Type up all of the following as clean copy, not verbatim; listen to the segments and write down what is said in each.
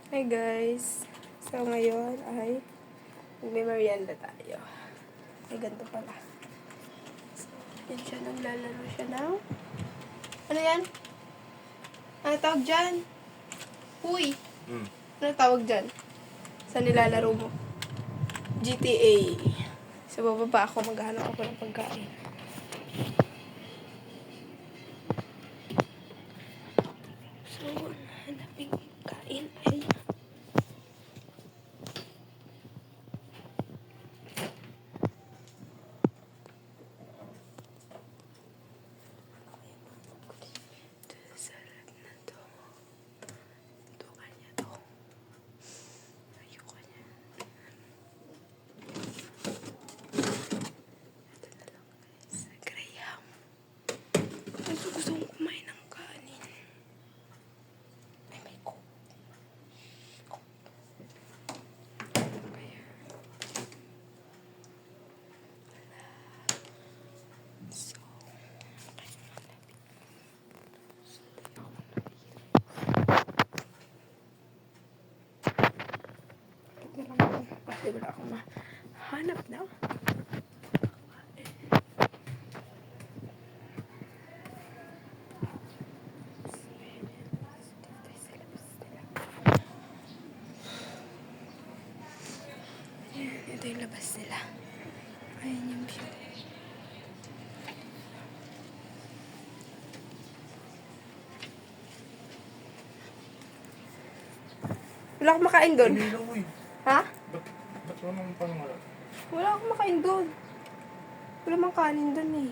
Hi guys! So ngayon ay magme-merienda tayo. Ay ganito pala. So, yan siya, naglalaro siya ng... Ano yan? Ano tawag dyan? Uy! Ano tawag dyan? Sa nilalaro mo? GTA. Sa bababa ako, maghanap ako ng pagkain. So, hanapin kain ay... Sarap na to. Ito kanya to. Ayoko niya. Ito na lang guys. Graham. Gusto kong kumain ng kanin. Ay, may coke. So, kasi wala akong mahanap na. Ito yung labas nila. Ayan yung view. Wala akong makain doon. Ha? Ba't wala naman parang wala? Wala akong makain doon. Wala mang kanin doon eh.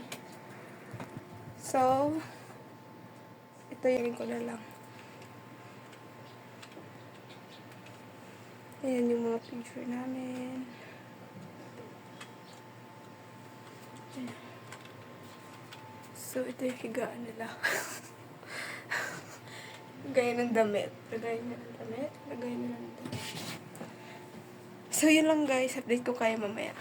So, ito yung ko na lang. Ayan yung mga picture namin. Ayan. So, ito yung higaan nila. Lagay ng damit. Lagay nila ng damit. Lagay nila ng damit. So, yun lang guys. Update ko kayo mamaya.